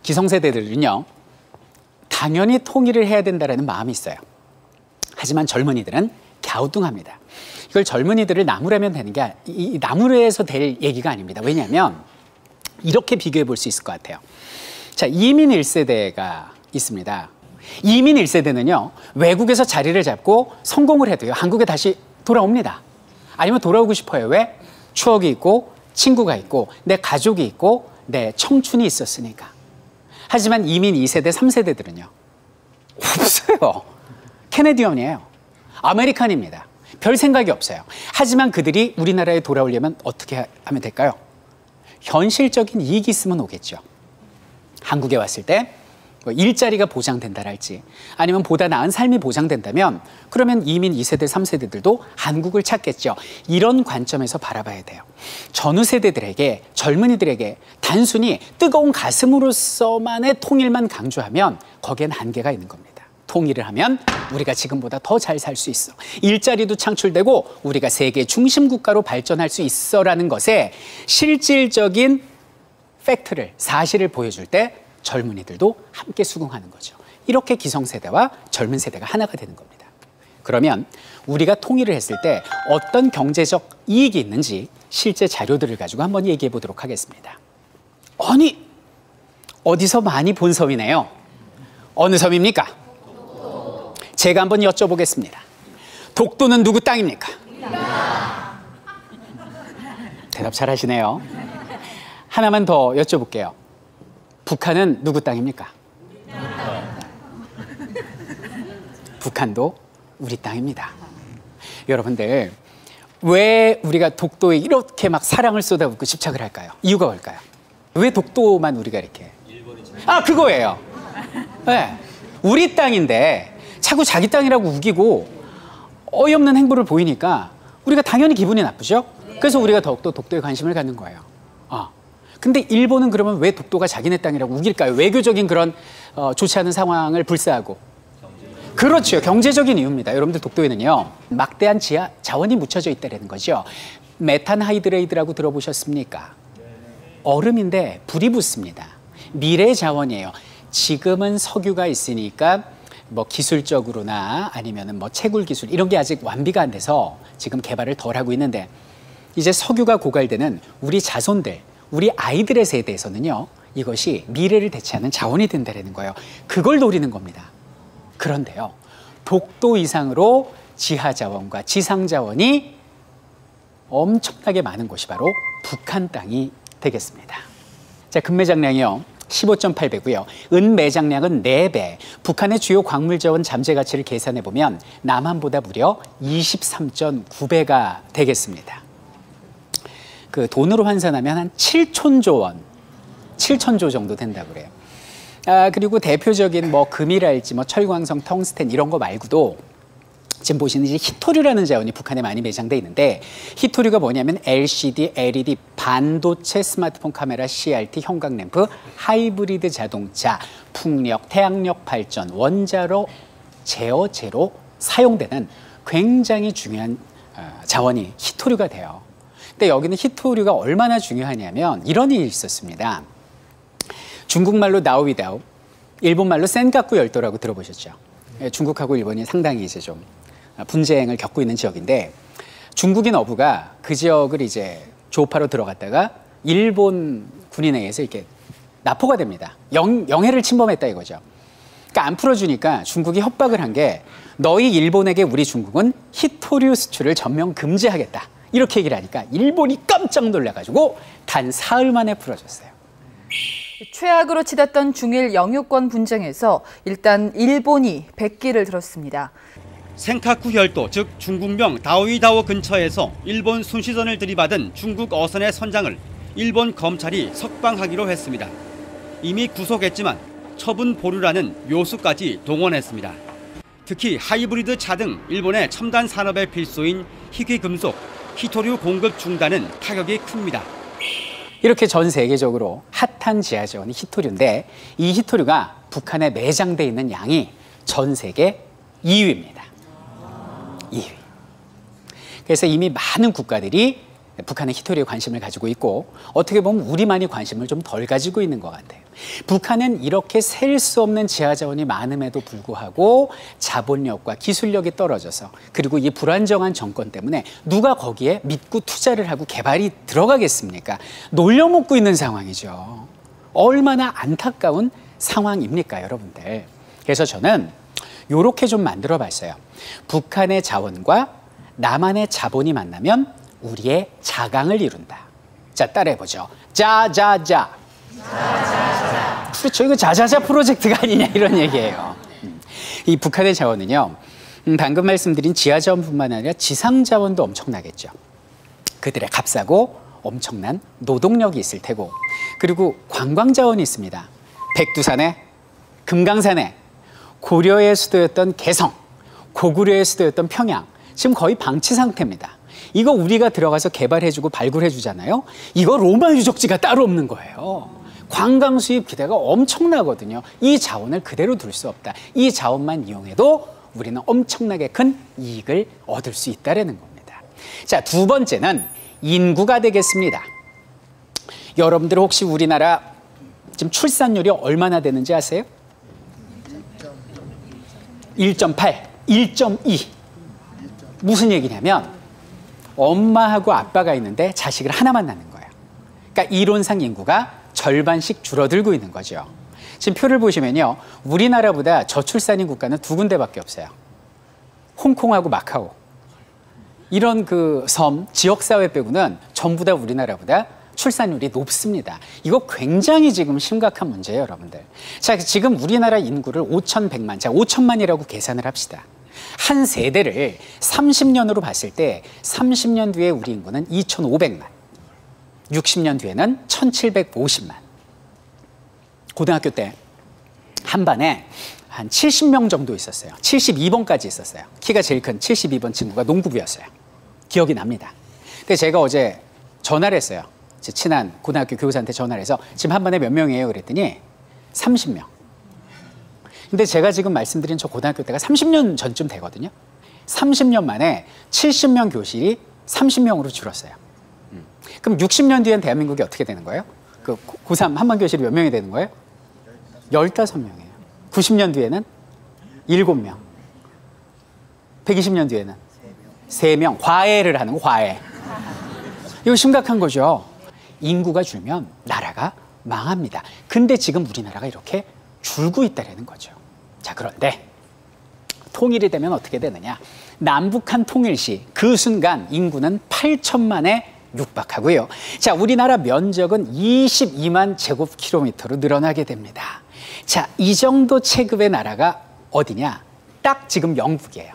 기성세대들은요, 당연히 통일을 해야 된다는 마음이 있어요. 하지만 젊은이들은 갸우뚱합니다. 이걸 젊은이들을 나무라면 되는 게 이 나무에서 될 얘기가 아닙니다. 왜냐하면 이렇게 비교해 볼 수 있을 것 같아요. 자, 이민 1세대가 있습니다. 이민 1세대는요, 외국에서 자리를 잡고 성공을 해도요, 한국에 다시 돌아옵니다. 아니면 돌아오고 싶어요. 왜? 추억이 있고, 친구가 있고, 내 가족이 있고, 내 청춘이 있었으니까. 하지만 이민 2세대, 3세대들은요, 없어요. 캐네디언이에요. 아메리칸입니다. 별 생각이 없어요. 하지만 그들이 우리나라에 돌아오려면 어떻게 하면 될까요? 현실적인 이익이 있으면 오겠죠. 한국에 왔을 때 일자리가 보장된다랄지 아니면 보다 나은 삶이 보장된다면 그러면 이민 2세대, 3세대들도 한국을 찾겠죠. 이런 관점에서 바라봐야 돼요. 전후 세대들에게, 젊은이들에게 단순히 뜨거운 가슴으로서만의 통일만 강조하면 거기엔 한계가 있는 겁니다. 통일을 하면 우리가 지금보다 더 잘 살 수 있어. 일자리도 창출되고 우리가 세계 중심 국가로 발전할 수 있어라는 것에 실질적인 팩트를, 사실을 보여줄 때 젊은이들도 함께 수긍하는 거죠. 이렇게 기성세대와 젊은 세대가 하나가 되는 겁니다. 그러면 우리가 통일을 했을 때 어떤 경제적 이익이 있는지 실제 자료들을 가지고 한번 얘기해 보도록 하겠습니다. 아니, 어디서 많이 본 섬이네요. 어느 섬입니까? 제가 한번 여쭤보겠습니다. 독도는 누구 땅입니까? 대답 잘하시네요. 하나만 더 여쭤볼게요. 북한은 누구 땅입니까? 북한도 우리 땅입니다. 여러분들, 왜 우리가 독도에 이렇게 막 사랑을 쏟아붓고 집착을 할까요? 이유가 뭘까요? 왜 독도만 우리가 이렇게? 아, 그거예요. 네. 우리 땅인데 자꾸 자기 땅이라고 우기고 어이없는 행보를 보이니까 우리가 당연히 기분이 나쁘죠? 그래서 우리가 더욱더 독도에 관심을 갖는 거예요. 근데 일본은 그러면 왜 독도가 자기네 땅이라고 우길까요? 외교적인 그런 좋지 않은 상황을 불사하고. 그렇죠. 경제적인 이유입니다. 여러분들, 독도에는요, 막대한 지하 자원이 묻혀져 있다는 거죠. 메탄 하이드레이드라고 들어보셨습니까? 얼음인데 불이 붙습니다. 미래의 자원이에요. 지금은 석유가 있으니까 뭐 기술적으로나 아니면은 뭐 채굴 기술 이런 게 아직 완비가 안 돼서 지금 개발을 덜 하고 있는데, 이제 석유가 고갈되는 우리 자손들, 우리 아이들의 세대에서는요, 이것이 미래를 대체하는 자원이 된다는 거예요. 그걸 노리는 겁니다. 그런데요, 독도 이상으로 지하 자원과 지상 자원이 엄청나게 많은 곳이 바로 북한 땅이 되겠습니다. 자, 금매장량이요 15.8배고요. 은매장량은 4배. 북한의 주요 광물 자원 잠재 가치를 계산해 보면 남한보다 무려 23.9배가 되겠습니다. 그 돈으로 환산하면 한 7천조 원, 7천조 정도 된다고 그래요. 그리고 대표적인 뭐 금이랄지 뭐 철광석, 텅스텐 이런 거 말고도 지금 보시는 이제 히토류라는 자원이 북한에 많이 매장돼 있는데, 히토류가 뭐냐면 LCD, LED, 반도체, 스마트폰 카메라, CRT, 형광램프, 하이브리드 자동차, 풍력, 태양력 발전, 원자로, 제어제로 사용되는 굉장히 중요한 자원이 히토류가 돼요. 근데 여기는 히토류가 얼마나 중요하냐면 이런 일이 있었습니다. 중국말로 나우이다오, 일본말로 센가쿠 열도라고 들어보셨죠? 중국하고 일본이 상당히 이제 좀 분쟁을 겪고 있는 지역인데, 중국인 어부가 그 지역을 이제 조업하러 들어갔다가 일본 군인에 의해서 이렇게 납포가 됩니다. 영해를 침범했다 이거죠. 그러니까 안 풀어주니까 중국이 협박을 한 게, 너희 일본에게 우리 중국은 히토류 수출을 전면 금지하겠다, 이렇게 얘기를 하니까 일본이 깜짝 놀라가지고 단 사흘 만에 풀어줬어요. 최악으로 치닫던 중일 영유권 분쟁에서 일단 일본이 백기를 들었습니다. 센카쿠 열도, 즉 중국명 다오이다오 근처에서 일본 순시선을 들이받은 중국 어선의 선장을 일본 검찰이 석방하기로 했습니다. 이미 구속했지만 처분 보류라는 묘수까지 동원했습니다. 특히 하이브리드 차 등 일본의 첨단 산업의 필수인 희귀금속, 히토류 공급 중단은 타격이 큽니다. 이렇게 전 세계적으로 핫한 지하자원이 히토류인데, 이 히토류가 북한에 매장돼 있는 양이 전 세계 2위입니다. 2위. 그래서 이미 많은 국가들이 북한은 히토리에 관심을 가지고 있고 어떻게 보면 우리만이 관심을 좀 덜 가지고 있는 것 같아요. 북한은 이렇게 셀 수 없는 지하자원이 많음에도 불구하고 자본력과 기술력이 떨어져서 그리고 이 불안정한 정권 때문에 누가 거기에 믿고 투자를 하고 개발이 들어가겠습니까? 놀려먹고 있는 상황이죠. 얼마나 안타까운 상황입니까, 여러분들? 그래서 저는 이렇게 좀 만들어 봤어요. 북한의 자원과 남한의 자본이 만나면 우리의 자강을 이룬다. 자, 따라해보죠. 자자자. 자자자. 그렇죠. 이거 자자자 프로젝트가 아니냐 이런 얘기예요. 이 북한의 자원은요. 방금 말씀드린 지하자원뿐만 아니라 지상자원도 엄청나겠죠. 그들의 값싸고 엄청난 노동력이 있을 테고 그리고 관광자원이 있습니다. 백두산에 금강산에 고려의 수도였던 개성, 고구려의 수도였던 평양 지금 거의 방치 상태입니다. 이거 우리가 들어가서 개발해주고 발굴해주잖아요. 이거 로마 유적지가 따로 없는 거예요. 관광 수입 기대가 엄청나거든요. 이 자원을 그대로 둘 수 없다. 이 자원만 이용해도 우리는 엄청나게 큰 이익을 얻을 수 있다는 겁니다. 자, 두 번째는 인구가 되겠습니다. 여러분들 혹시 우리나라 지금 출산율이 얼마나 되는지 아세요? 1.8, 1.2. 무슨 얘기냐면 엄마하고 아빠가 있는데 자식을 하나만 낳는 거예요. 그러니까 이론상 인구가 절반씩 줄어들고 있는 거죠. 지금 표를 보시면요. 우리나라보다 저출산인 국가는 두 군데밖에 없어요. 홍콩하고 마카오. 이런 그 섬, 지역사회 빼고는 전부 다 우리나라보다 출산율이 높습니다. 이거 굉장히 지금 심각한 문제예요, 여러분들. 자, 지금 우리나라 인구를 5,100만, 자, 5천만이라고 계산을 합시다. 한 세대를 30년으로 봤을 때 30년 뒤에 우리 인구는 2,500만, 60년 뒤에는 1,750만. 고등학교 때 한 반에 한 70명 정도 있었어요. 72번까지 있었어요. 키가 제일 큰 72번 친구가 농구부였어요. 기억이 납니다. 근데 제가 어제 전화를 했어요. 제 친한 고등학교 교사한테 전화를 해서 지금 한 반에 몇 명이에요? 그랬더니 30명. 근데 제가 지금 말씀드린 저 고등학교 때가 30년 전쯤 되거든요. 30년 만에 70명 교실이 30명으로 줄었어요. 그럼 60년 뒤엔 대한민국이 어떻게 되는 거예요? 그 고3 한반 교실이 몇 명이 되는 거예요? 15명이에요. 90년 뒤에는 7명. 120년 뒤에는 3명. 과외를 하는 거, 과외. 이거 심각한 거죠. 인구가 줄면 나라가 망합니다. 근데 지금 우리나라가 이렇게 줄고 있다는 거죠. 자, 그런데 통일이 되면 어떻게 되느냐? 남북한 통일 시 그 순간 인구는 8천만에 육박하고요. 자, 우리나라 면적은 22만 제곱킬로미터로 늘어나게 됩니다. 자, 이 정도 체급의 나라가 어디냐? 딱 지금 영국이에요.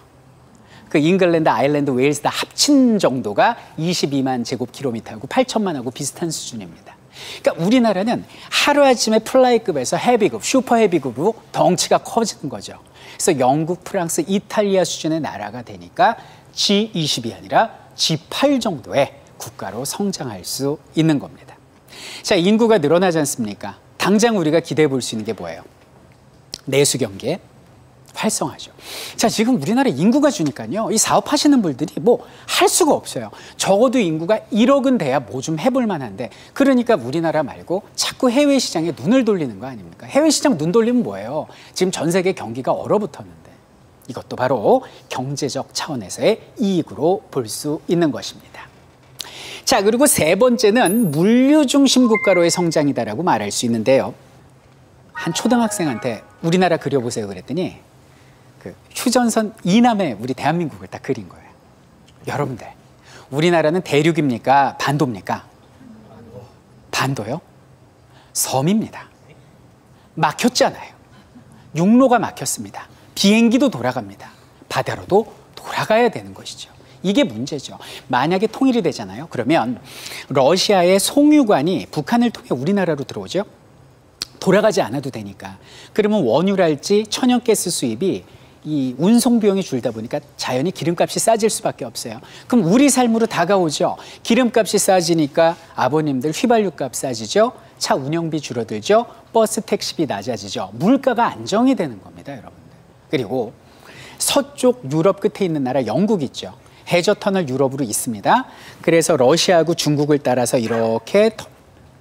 그 잉글랜드, 아일랜드, 웨일스 다 합친 정도가 22만 제곱킬로미터하고 8천만하고 비슷한 수준입니다. 그러니까 우리나라는 하루아침에 플라이급에서 헤비급, 슈퍼 헤비급으로 덩치가 커지는 거죠. 그래서 영국, 프랑스, 이탈리아 수준의 나라가 되니까 G20이 아니라 G8 정도의 국가로 성장할 수 있는 겁니다. 자, 인구가 늘어나지 않습니까? 당장 우리가 기대해 볼 수 있는 게 뭐예요? 내수 경기의 활성화죠. 자, 지금 우리나라 인구가 주니까요. 이 사업하시는 분들이 뭐 할 수가 없어요. 적어도 인구가 1억은 돼야 뭐 좀 해볼 만한데 그러니까 우리나라 말고 자꾸 해외 시장에 눈을 돌리는 거 아닙니까? 해외 시장 눈 돌리면 뭐예요? 지금 전 세계 경기가 얼어붙었는데 이것도 바로 경제적 차원에서의 이익으로 볼 수 있는 것입니다. 자, 그리고 세 번째는 물류 중심 국가로의 성장이다라고 말할 수 있는데요. 한 초등학생한테 우리나라 그려보세요 그랬더니 그 휴전선 이남에 우리 대한민국을 딱 그린 거예요. 여러분들, 우리나라는 대륙입니까? 반도입니까? 반도요? 섬입니다. 막혔잖아요. 육로가 막혔습니다. 비행기도 돌아갑니다. 바다로도 돌아가야 되는 것이죠. 이게 문제죠. 만약에 통일이 되잖아요. 그러면 러시아의 송유관이 북한을 통해 우리나라로 들어오죠. 돌아가지 않아도 되니까. 그러면 원유랄지 천연가스 수입이 이 운송 비용이 줄다 보니까 자연히 기름값이 싸질 수밖에 없어요. 그럼 우리 삶으로 다가오죠. 기름값이 싸지니까 아버님들 휘발유값 싸지죠. 차 운영비 줄어들죠. 버스 택시비 낮아지죠. 물가가 안정이 되는 겁니다, 여러분들. 그리고 서쪽 유럽 끝에 있는 나라 영국 있죠. 해저 터널 유럽으로 있습니다. 그래서 러시아하고 중국을 따라서 이렇게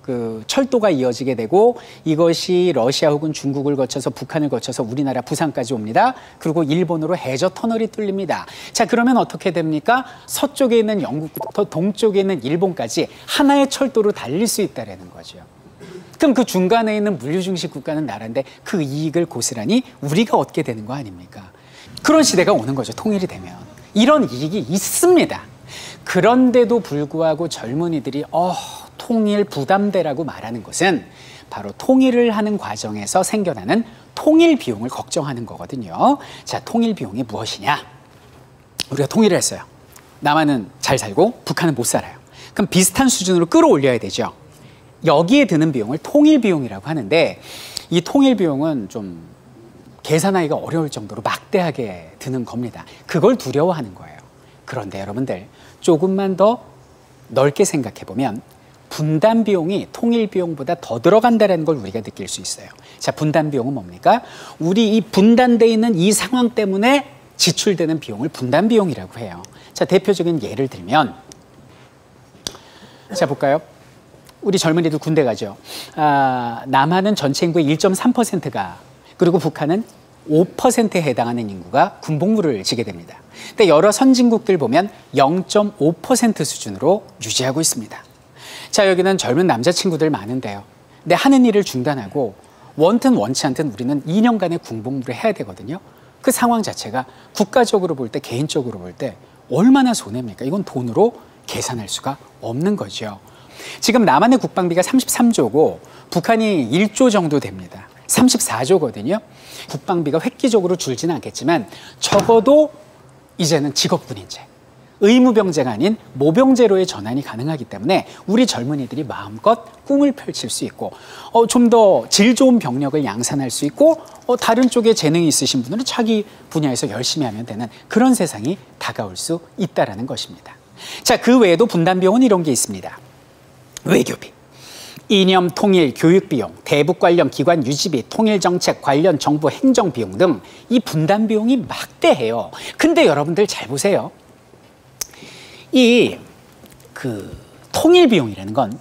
그 철도가 이어지게 되고 이것이 러시아 혹은 중국을 거쳐서 북한을 거쳐서 우리나라 부산까지 옵니다. 그리고 일본으로 해저 터널이 뚫립니다. 자, 그러면 어떻게 됩니까? 서쪽에 있는 영국부터 동쪽에 있는 일본까지 하나의 철도로 달릴 수 있다는 거죠. 그럼 그 중간에 있는 물류중심 국가는 나라인데 그 이익을 고스란히 우리가 얻게 되는 거 아닙니까? 그런 시대가 오는 거죠. 통일이 되면. 이런 이익이 있습니다. 그런데도 불구하고 젊은이들이 통일 부담대라고 말하는 것은 바로 통일을 하는 과정에서 생겨나는 통일 비용을 걱정하는 거거든요. 자, 통일 비용이 무엇이냐? 우리가 통일을 했어요. 남한은 잘 살고 북한은 못 살아요. 그럼 비슷한 수준으로 끌어올려야 되죠. 여기에 드는 비용을 통일 비용이라고 하는데 이 통일 비용은 좀 계산하기가 어려울 정도로 막대하게 드는 겁니다. 그걸 두려워하는 거예요. 그런데 여러분들 조금만 더 넓게 생각해 보면 분담 비용이 통일 비용보다 더 들어간다는 걸 우리가 느낄 수 있어요. 자, 분담 비용은 뭡니까? 우리 이 분단돼 있는 이 상황 때문에 지출되는 비용을 분담 비용이라고 해요. 자, 대표적인 예를 들면 자, 볼까요? 우리 젊은이들 군대 가죠. 남한은 전체 인구의 1.3%가 그리고 북한은 5%에 해당하는 인구가 군복무를 지게 됩니다. 근데 여러 선진국들 보면 0.5% 수준으로 유지하고 있습니다. 자, 여기는 젊은 남자친구들 많은데요. 근데 하는 일을 중단하고 원튼 원치 않든 우리는 2년간의 군복무를 해야 되거든요. 그 상황 자체가 국가적으로 볼 때, 개인적으로 볼 때 얼마나 손해입니까? 이건 돈으로 계산할 수가 없는 거죠. 지금 남한의 국방비가 33조고 북한이 1조 정도 됩니다. 34조거든요. 국방비가 획기적으로 줄지는 않겠지만 적어도 이제는 직업군인제, 의무병제가 아닌 모병제로의 전환이 가능하기 때문에 우리 젊은이들이 마음껏 꿈을 펼칠 수 있고 좀 더 질 좋은 병력을 양산할 수 있고 다른 쪽에 재능이 있으신 분들은 자기 분야에서 열심히 하면 되는 그런 세상이 다가올 수 있다는 것입니다. 자, 그 외에도 분담 비용은 이런 게 있습니다. 외교비, 이념 통일 교육 비용, 대북 관련 기관 유지비, 통일 정책 관련 정부 행정 비용 등 이 분담 비용이 막대해요. 근데 여러분들 잘 보세요. 이 통일 비용이라는 건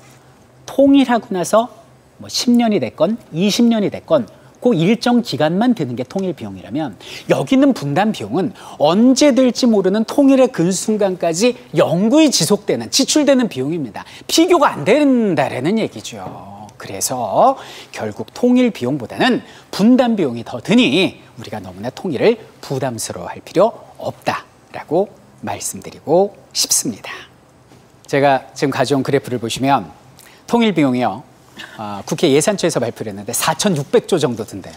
통일하고 나서 뭐 10년이 됐건 20년이 됐건 그 일정 기간만 드는 게 통일 비용이라면 여기 있는 분담 비용은 언제 될지 모르는 통일의 그 순간까지 영구히 지속되는 지출되는 비용입니다. 비교가 안 된다라는 얘기죠. 그래서 결국 통일 비용보다는 분담 비용이 더 드니 우리가 너무나 통일을 부담스러워할 필요 없다라고 말씀드리고 싶습니다. 제가 지금 가져온 그래프를 보시면 통일 비용이요. 국회 예산처에서 발표를 했는데 4,600조 정도 든대요.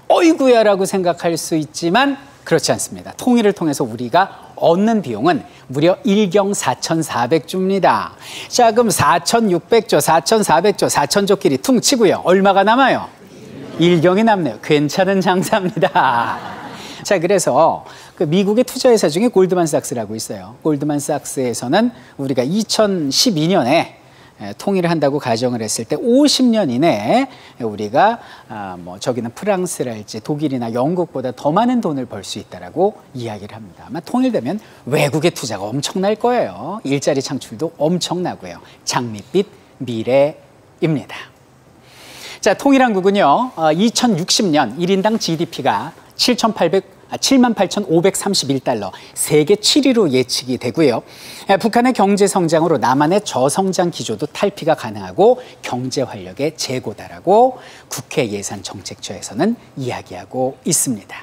어이구야라고 생각할 수 있지만 그렇지 않습니다. 통일을 통해서 우리가 얻는 비용은 무려 1경 4,400조입니다. 자, 그럼 4,600조, 4,400조, 4,000조끼리 퉁 치고요. 얼마가 남아요? 1경이 남네요. 괜찮은 장사입니다. 자, 그래서 그 미국의 투자회사 중에 골드만삭스라고 있어요. 골드만삭스에서는 우리가 2012년에 통일을 한다고 가정을 했을 때 50년 이내에 우리가 뭐 저기는 프랑스랄지 독일이나 영국보다 더 많은 돈을 벌 수 있다라고 이야기를 합니다. 아마 통일되면 외국의 투자가 엄청날 거예요. 일자리 창출도 엄청나고요. 장밋빛 미래입니다. 자, 통일한국은요, 2060년 1인당 GDP가 78,531달러, 세계 7위로 예측이 되고요. 북한의 경제 성장으로 남한의 저성장 기조도 탈피가 가능하고 경제 활력의 재고다라고 국회 예산정책처에서는 이야기하고 있습니다.